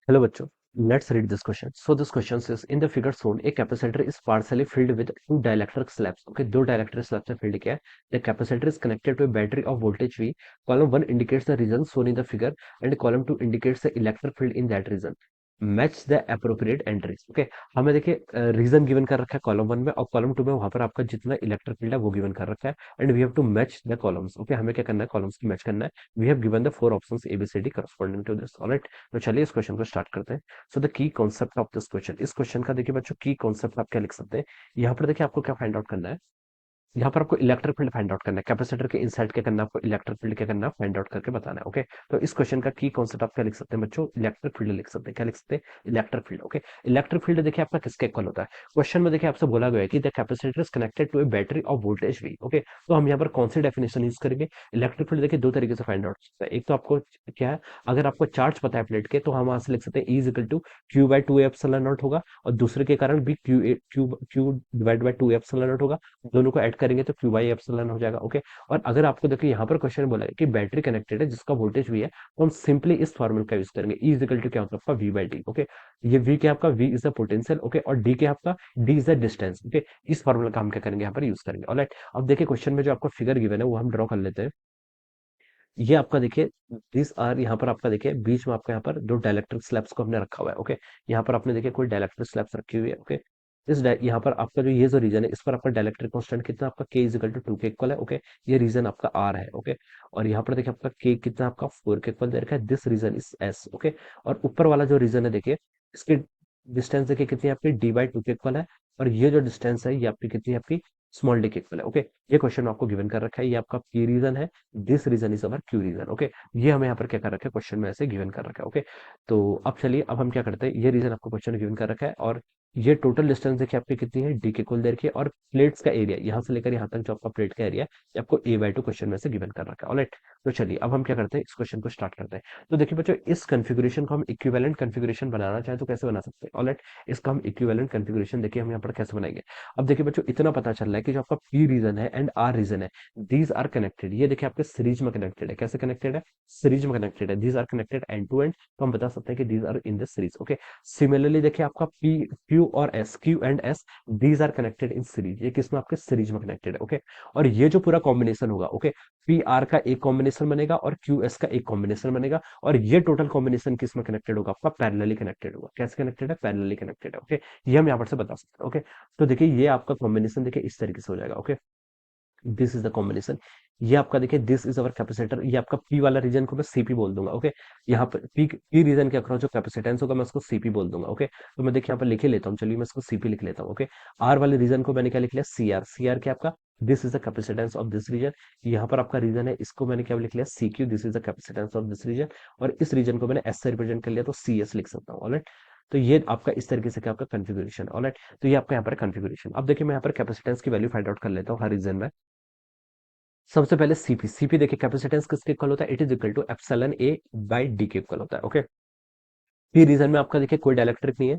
Hello बच्चों, let's read this question. So this question says in the figure shown a capacitor is partially filled with two dielectric slabs. Okay, दो dielectric slabs से filled किया है. The capacitor is connected to a battery of voltage V. Column 1 indicates the region shown in the figure and column 2 indicates the electric field in that region. Match the appropriate entries. Okay, हमें देखिए reason given कर रखा है column 1 में और column 2 में वहां पर आपका जितना इलेक्ट्रिक फील्ड है वो गिवन कर रखा है and we have to match the columns. Okay, हमें क्या करना है, कॉलम्स की मैच करना है. We have given the four options A B C D corresponding to this. Alright, तो चलिए इस क्वेश्चन को स्टार्ट करते हैं. So the key concept of this question, इस क्वेश्चन का देखिए बच्चों की कॉन्सेप्ट आप क्या लिख सकते हैं. यहाँ पर देखिए आपको क्या फाइंड आउट करना है. यहाँ पर आपको इलेक्ट्रिक फील्ड फाइंड आउट करना है. कैपेसिटर के इनसाइड क्या करना है आपको, इलेक्ट्रिक फील्ड क्या करना है, फाइंड आउट करके बताना है. ओके, तो इस क्वेश्चन का की कॉन्सेप्ट आप क्या लिख सकते हैं बच्चों, इलेक्ट्रिक फील्ड लिख सकते हैं. क्या लिख सकते हैं, electric field. Okay, electric field देखिए आपका किसके इक्वल होता है. क्वेश्चन में देखिए आपसे बोला गया है कि the capacitor is connected to a battery of voltage V. Okay, तो हम यहाँ पर कौन सी डेफिनेशन यूज करेंगे. इलेक्ट्रिक फील्ड देखिए दो तरीके से फाइंड आउट सकते हैं. एक तो आपको क्या है, अगर आपको चार्ज पता है प्लेट के तो हम वहां से लिख सकते हैं E is equal to Q by two epsilon naught होगा और दूसरे के कारण भी Q divide by two epsilon naught होगा. दोनों को ऐड करेंगे तो क्यू बाई एप्सिलॉन हो जाएगा. ओके, और अगर आपको देखिए यहाँ पर क्वेश्चन बोला है कि बैटरी कनेक्टेड है जिसका वोल्टेज भी है तो हम सिंपली इस फॉर्मूले का यूज करेंगे. ई इज इक्वल टू क्या होता है आपका वी बाई डी. ओके, ये वी क्या आपका, V is the potential. Okay, और डी क्या आपका, D is the distance. Okay, इस फॉर्मूला का हम क्या करेंगे यहाँ पर यूज करेंगे. ऑलराइट, अब देखिए क्वेश्चन में जो आपको फिगर गिवन है वो हम ड्रॉ कर लेते हैं. ये आपका देखिए दिस आर, यहाँ पर आपका देखिए बीच में आपका यहाँ पर दो डायलेक्ट्रिक स्लैब्स को हमने रखा हुआ है. ओके, यहाँ पर आपने देखिए कोई डायलेक्ट्रिक स्लैब्स रखी हुई है. ओके, यहाँ पर आपका जो ये जो रीजन है इस पर आपका डायलेक्ट्रिक कांस्टेंट कितना आपका k इज इक्वल टू 2 के इक्वल है. ओके, ये रीजन आपका r है. ओके, और यहाँ पर देखिए आपका k कितना आपका 4 के इक्वल दे रखा है. This region is s. Okay, और ऊपर वाला जो रीजन है देखिए इसकी डिस्टेंस देखिए कितनी है आपकी d बाई 2 के इक्वल है और ये जो डिस्टेंस है ये आपकी कितनी है आपकी स्मॉल डी के इक्वल है. ओके, ये क्वेश्चन आपको गिवन कर रखा है, ये आपका p रीजन है. This region is our Q region. Okay, ये हमें यहाँ पर क्या कर रखा है, क्वेश्चन में ऐसे गिवन कर रखा है. ओके, तो अब चलिए अब हम क्या करते हैं, ये रीजन आपको क्वेश्चन गिवन कर रखा है और ये टोटल डिस्टेंस देखिए आपकी कितनी है, डी के कुल देर की, और प्लेट्स का एरिया यहाँ से लेकर यहाँ तक जो आपका प्लेट का एरिया ये आपको ए बाई टू क्वेश्चन में से गिवन कर रखा है. ऑलराइट, तो चलिए अब हम क्या करते हैं, इस क्वेश्चन को स्टार्ट करते हैं. तो देखिए बच्चों इस कन्फिग्रेशन को हम इक्विवेलेंट कन्फिग्रेशन बनाना चाहें तो कैसे बना सकते हैं. ऑलराइट, इसका हम इक्विवेलेंट कन्फिग्रेशन देखिए हम यहाँ पर कैसे बनाएंगे. अब देखिए बच्चों इतना पता चल रहा है कि जो आपका पी रीजन है एंड आर रीजन है दीज आर कनेक्टेड. ये देखिए आपके सीरीज में कनेक्टेड है. कैसे कनेक्टेड है, सीरीज में कनेक्टेड है. These are connected end to end, तो हम बता सकते हैं कि these are in this series. Okay, similarly देखिए आपका पी क्यू और S, Q and S these are connected in series. ये किसमें आपके सीरीज में कनेक्टेड है. ओके, और ये जो पूरा कॉम्बिनेशन होगा, ओके, पी आर का एक कॉम्बिनेशन बनेगा और क्यू एस का एक कॉम्बिनेशन बनेगा और ये टोटल कॉम्बिनेशन किसमें कनेक्टेड होगा आपका, पैरेलली कनेक्टेड होगा. कैसे कनेक्टेड है, पैरेलली कनेक्टेड है. ओके, ये हम यहाँ पर से बता सकते हैं. ओके, तो देखिए ये आपका कॉम्बिनेशन देखिए इस तरीके से हो जाएगा. Okay, this is the combination. ये आपका देखिए दिस इज अवर कैपेसिटर. ये आपका पी वाला रीजन को मैं सीपी बोल दूंगा. ओके, यहाँ पर पी रीजन के अक्रॉस जो कैपेसिटेंस होगा मैं उसको सीपी बोल दूंगा. ओके, तो मैं देखिए यहाँ पर लिख ही लेता हूँ, चलिए मैं इसको सीपी लिख लेता हूँ. ओके, आर वाले रीजन को मैंने क्या लिख लिया, सी आर. सी आर क्या आपका, this is the capacitance of this region. यहाँ पर आपका रीजन है, इसको मैंने क्या लिख लिया, C Q. This is the capacitance of this region. और इस रीजन को मैंने एस से रिप्रेजेंट कर लिया तो सी एस लिख सकता हूँ. ऑलराइट, तो ये आपका इस तरीके से क्या आपका कन्फिग्रेशन. ऑलराइट, तो ये आपका यहाँ पर कन्फिग्रेशन. अब देखिए मैं यहाँ पर कैपेसिटेंस की वैल्यू फाइंड आउट कर लेता हूँ हर रीजन में. सबसे पहले सीपी. सीपी देखिए कैपेसिटेंस किसके इक्वल होता है, it is equal to epsilon A by D के इक्वल होता है. ओके, पी रीजन में आपका देखिए कोई डायलेक्ट्रिक नहीं है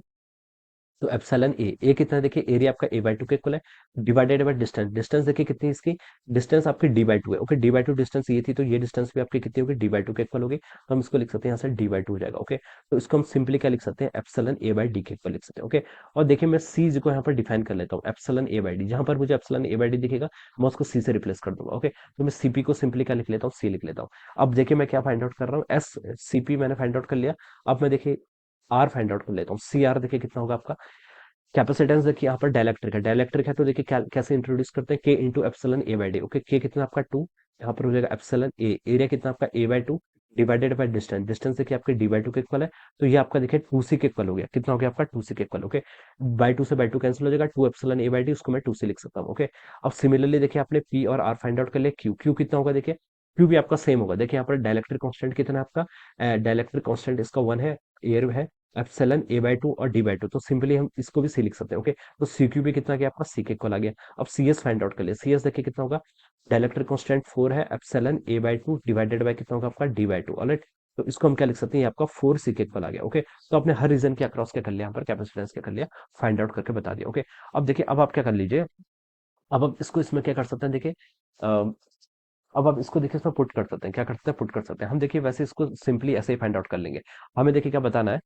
तो एप्सिलॉन ए कितना है, देखिए एरिया आपका ए बाई टू के इक्वल है डिवाइडेड बाय डिस्टेंस. डिस्टेंस देखिए कितनी है इसकी, डिस्टेंस आपकी डी बाई टू है. Okay, D by to distance ये थी तो ये डिस्टेंस भी आपकी कितनी होगी, डी बाई टू के इक्वल होगी. तो हम इसको लिख सकते हैं यहाँ से डी बाई टू हो जाएगा. ओके, तो इसको हम सिंपली क्या लिख सकते हैं, एप्सिलॉन ए बाई डी के इक्वल लिख सकते हैं. ओके, और देखिए मैं सी को यहाँ पर डिफाइन कर लेता हूँ, एप्सिलॉन ए बाई डी. जहां पर मुझे एप्सिलॉन ए बाई डी दिखेगा मैं उसको सी से रिप्लेस कर दूंगा. ओके, तो मैं सीपी को सिंपली क्या लिख लेता हूँ, सी लिख लेता हूँ. अब देखिए मैं क्या फाइंड आउट कर रहा हूँ, एस सीपी मैंने फाइंड आउट कर लिया. अब मैं देखिए आर फाइंड आउट कर लेता हूँ. सी आर देखिए कितना होगा आपका, कैपेसिटेंस देखिए यहाँ पर डायलेक्ट्रिक है. डायलेक्ट्रिक है तो देखिए कैसे इंट्रोड्यूस करते हैं, के into epsilon A by D. Okay, के कितना आपका 2, यहाँ पर हो जाएगा एप्सिलॉन ए. एरिया कितना आपका A by two divided by distance. Distance देखिए आपके डी बाई टू के इक्वल है तो ये आपका देखिए टू सी के इक्वल हो गया. कितना हो गया आपका, टू सी के इक्वल. ओके, बाई टू से बाई टू कैंसिल हो जाएगा, two epsilon A by D उसको मैं टू सी लिख सकता हूँ. ओके, अब सिमिलरली देखिए आपने पी और आर फाइंड आउट कर लिया. क्यू, क्यू कितना होगा देखिए, क्यू भी आपका सेम होगा. देखिए यहाँ पर डायलेक्ट्रिक कांस्टेंट कितना है आपका, डायलेक्ट्रिक कांस्टेंट इसका 1 है, एयर है एप्सिलॉन ए बाई टू और डी बाई टू. तो सिंपली हम इसको भी सी लिख सकते हैं. ओके, तो सी क्यू भी कितना गया आपका, सी के इक्वल आ गया. अब सी एस फाइंड आउट कर लिया. सी एस देखिए कितना होगा, डायलेक्ट्रिक कांस्टेंट 4 है, epsilon A by two divided bye कितना होगा आपका, डी बाई टू. ऑलराइट, तो इसको हम क्या लिख सकते हैं, ये आपका 4 सी के इक्वल आ गया. ओके, तो आपने हर रीजन के अक्रॉस क्या कर लिया, यहाँ पर कैपेसिटेंस क्या कर लिया, फाइंड आउट करके बता दिया. ओके, अब देखिए अब आप क्या कर लीजिए, अब आप इसको इसमें क्या कर सकते हैं देखिए, अब आप इसको देखिए इसमें पुट कर सकते हैं. क्या कर सकते हैं, पुट कर सकते हैं हम. देखिए वैसे इसको सिंपली ऐसे ही फाइंड आउट कर लेंगे. हमें देखिए क्या बताना है,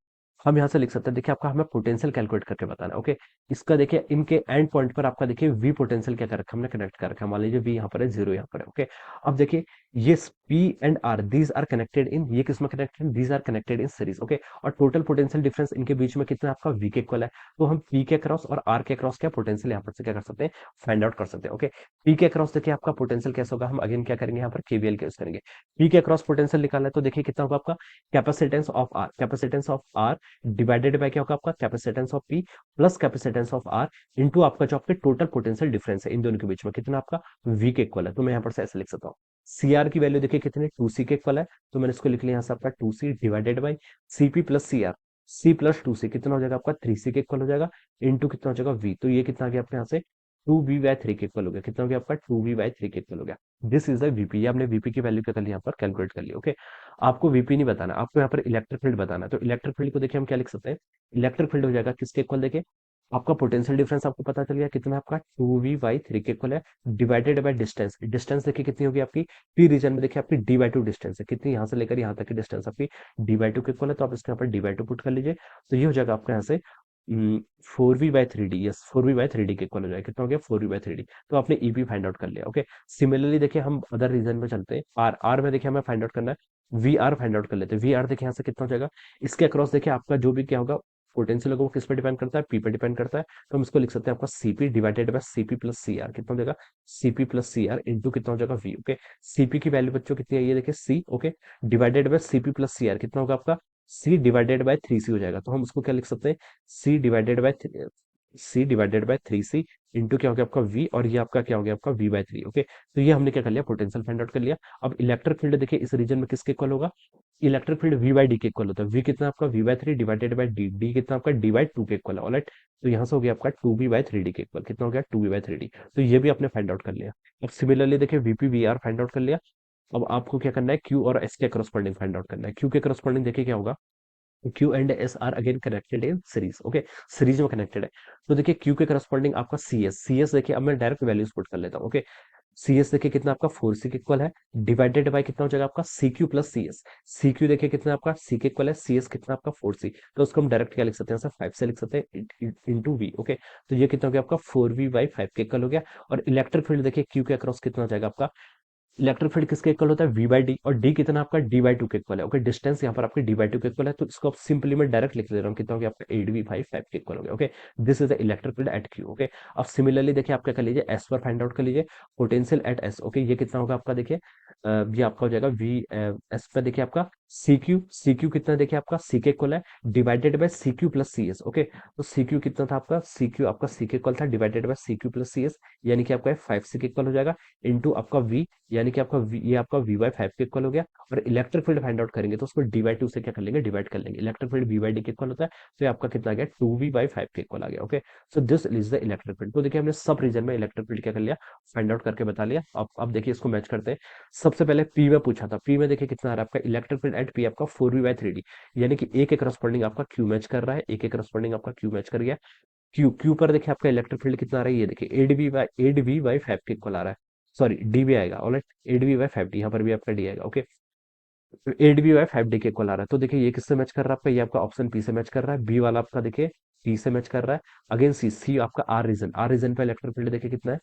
हम यहाँ से लिख सकते हैं, देखिए आपका हमें पोटेंशियल कैलकुलेट करके बताना है। ओके, इसका देखिए इनके एंड पॉइंट पर आपका देखिए वी पोटेंशियल क्या कर रखा है हमने, कनेक्ट कर रखा है। मान लीजिए वी यहाँ पर है, जीरो यहाँ पर है। ओके, अब देखिए ये P and R these are connected in, ये किसमें connected, these are connected in series. Okay, और टोटल पोटेंशियल डिफरेंस इनके बीच में कितना है आपका, वी के इक्वल है। तो हम पी के क्रॉस और आर के क्रॉस क्या पोटेंशियल यहाँ पर से क्या कर सकते हैं, फाइंड आउट कर सकते हैं। ओके, पी के क्रॉस देखिए आपका पोटेंशियल कैसे होगा, हम अगेन क्या करेंगे यहाँ पर केवीएल का यूज करेंगे। पी के क्रॉस पोटेंशियल निकालना है तो देखिए कितना होगा आपका, capacitance of R divided by क्या होगा आपका, capacitance of P plus capacitance of R into आपका जो आपके टोटल पोटेंशियल डिफरेंस है इन दोनों के बीच में कितना आपका, वी के इक्वल है। तो मैं यहाँ पर से ऐसे लिख सकता हूँ, सी आर की वैल्यू देखिए कितनी, टू सी के इक्वल है। तो मैंने इसको लिख लिया यहाँ से आपका two C divided by C P plus C R, C plus two C कितना हो जाएगा आपका, थ्री सी के इक्वल हो जाएगा, इंटू कितना हो जाएगा वी। तो ये कितना आ गया आपके यहाँ से, टू वी बाय थ्री के इक्वल हो गया। कितना हो गया आपका, टू वी बाय थ्री के इक्वल हो गया। दिस इज द वीपी, ये आपने वीपी की वैल्यू क्या कर ली यहाँ पर कैलकुलेट कर ली। ओके, आपको वीपी नहीं बताना, आपको यहाँ पर इलेक्ट्रिक फील्ड बताना है। तो इलेक्ट्रिक फील्ड को देखिए हम क्या लिख सकते हैं, इलेक्ट्रिक फील्ड हो जाएगा किसके इक्वल, देखिए आपका पोटेंशियल डिफरेंस आपको पता चल गया कितना है आपका, टू वी बाई थ्री के इक्वल है, डिवाइडेड बाय डिस्टेंस। डिस्टेंस देखिए कितनी होगी आपकी, पी रीजन में देखिए आपकी डी बाई टू डिस्टेंस है, कितनी यहाँ से लेकर यहाँ तक की डिस्टेंस आपकी डी बाई टू के इक्वल है। तो आप इसके यहाँ पर डी बाई टू पुट कर लीजिए, तो ये हो जाएगा आपका यहाँ से four V by three D, yes four V by three D के इक्वल हो जाएगा। कितना हो गया, four V by three D. तो आपने ईपी फाइंड आउट कर लिया। ओके, सिमिलरली देखिए हम अदर रीजन में चलते हैं, आर आर में देखिए हमें फाइंड आउट करना है, वी आर फाइंड आउट कर लेते हैं। वी आर देखिए यहाँ से कितना हो जाएगा, इसके अक्रॉस देखिए आपका जो भी क्या होगा पोटेंशियल होगा वो किस पे डिपेंड करता है, पी पे डिपेंड करता है। तो हम इसको लिख सकते हैं आपका CP divided by CP plus C R, कितना हो जाएगा, CP plus C R into कितना हो जाएगा वी। ओके, सीपी की वैल्यू बच्चों कितनी है, ये देखिए C. Okay, divided by CP plus C R कितना होगा आपका, C divided by three C हो जाएगा। तो हम उसको क्या लिख सकते हैं, C divided by three C into क्या हो गया आपका वी, और ये आपका क्या हो गया आपका वी बाय थ्री। ओके, तो ये हमने क्या कर लिया, पोटेंशियल फाइंड आउट कर लिया। अब इलेक्ट्रिक फील्ड देखिए इस रीजन में किसके इक्वल होगा, electric field V by D के इक्वल होता है। वी कितना आपका, V by three divided by D, D कितना आपका, डी बाई टू के इक्वल है। ऑलराइट, तो यहाँ से हो गया आपका two B by three D के इक्वल, कितना हो गया, two B by three D. तो ये भी आपने फाइंड आउट कर लिया। अब सिमिलरली देखिए VP we are find out कर लिया। अब आपको क्या करना है, क्यू और एस के करस्पॉन्डिंग फाइंड आउट करना है। क्यू के करस्पॉन्डिंग देखिए क्या होगा, Q and S R again connected in series. Okay, series में कनेक्टेड है। तो देखिए क्यू के करस्पॉन्डिंग आपका सी एस, सी एस देखिए अब मैं डायरेक्ट वैल्यूज पुट कर लेता हूँ। ओके, सी एस देखिए कितना आपका फोर सी के इक्वल है, डिवाइडेड बाय कितना हो जाएगा आपका C Q plus C S. C Q देखिए कितना आपका सी के इक्वल है, सी एस कितना आपका फोर सी। तो उसको हम डायरेक्ट क्या लिख सकते हैं, सर फाइव से लिख सकते हैं इंटू वी। ओके, तो ये कितना हो गया आपका फोर वी बाई फाइव के इक्वल हो गया। और इलेक्ट्रिक फील्ड देखिए क्यू के अक्रॉस कितना हो जाएगा आपका, इलेक्ट्रिक फील्ड किसके इक्वल होता है, वी बाई डी, और डी कितना आपका डी बाई टू के इक्वल है। ओके, डिस्टेंस यहाँ पर आपके डी बाई टू के इक्वल है, तो इसको आप सिंपली मैं डायरेक्ट लिख दे रहा हूँ, कितना हो गया आपका एट वी फाइव फाइव के इक्वल हो गया। Okay, this is the electric field eight Q. Okay, अब सिमिलरली देखिए आप क्या कर लीजिए, एस पर फाइंड आउट कर लीजिए पोटेंशियल एट एस। ओके, ये कितना होगा आपका, देखिए ये आपका हो जाएगा वी एस पर देखिए आपका सी क्यू कितना देखिए आपका सी के इक्वल है, divided by C Q plus C S. Okay, तो सी क्यू कितना था आपका, सी क्यू आपका सी के इक्वल था, divided by C Q plus C S, यानी कि आपका फाइव सी के इक्वल हो जाएगा, इंटू आपका वी, यानी कि आपका ये आपका वी बाई फाइव के इक्वल हो गया। और इलेक्ट्रिक फील्ड फाइंड आउट करेंगे तो उसको डी बाई टू से क्या कर लेंगे, डिवाइड कर लेंगे। Electric field V by D के इक्वल होता है, तो ये आपका कितना आ गया, टू वी बाई फाइव के इक्वल आ गया। Okay, so this is the electric field. तो देखिए हमने सब रीजन में इलेक्ट्रिक फील्ड क्या कर लिया, फाइंड आउट करके बता लिया। अब देखिए इसको मैच करते हैं। सबसे पहले पी में पूछा था, पी में देखिए कितना आ रहा है आपका, इलेक्ट्रिक फील्ड एट पी आपका four V by three D, यानी कि ए के करस्पॉन्डिंग आपका क्यू मैच कर रहा है, ए के करस्पॉन्डिंग आपका क्यू मैच कर गया। क्यू क्यू पर देखिए आपका इलेक्ट्रिक फील्ड कितना आ रहा है, ये देखिए एड वी बाई फाइव के इक्वल आ रहा है। सॉरी डी भी आएगा, alright, ED V by five D, यहाँ पर भी आपका डी आएगा। Okay, ED B by five D के इक्वल आ रहा है। तो देखिए ये किससे मैच कर रहा है आपका, ये आपका ऑप्शन पी से मैच कर रहा है, बी वाला आपका देखिए डी से मैच कर रहा है। अगेन सी, सी आपका आर रीजन पे इलेक्ट्रिक फील्ड देखिए कितना है,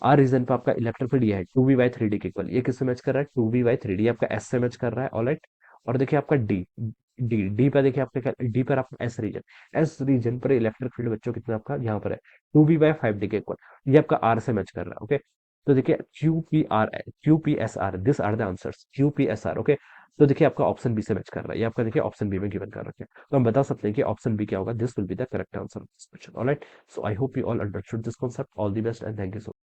आर रीजन पे आपका इलेक्ट्रिक फील्ड ये है two V by three D के इक्वल। ये किससे मैच कर रहा है, two V by three D आपका एस से मैच कर रहा है। ऑलराइट, और देखिए आपका डी, डी पर देखिए आपका डी पर आपका एस रीजन पर इलेक्ट्रिक फील्ड बच्चों कितना आपका यहाँ पर है, two V by five D के इक्वल। ये आपका आर से मैच कर रहा है। ओके, तो देखिए Q P S R, this are the answers, Q P S R. Okay, तो देखिए आपका ऑप्शन बी से मैच कर रहा है, ये आपका देखिए ऑप्शन बी में गिवन कर रखा है। तो हम बता सकते हैं कि ऑप्शन बी क्या होगा, this will be the correct answer of this question. Alright, so I hope you all understood this concept. All the best and thank you so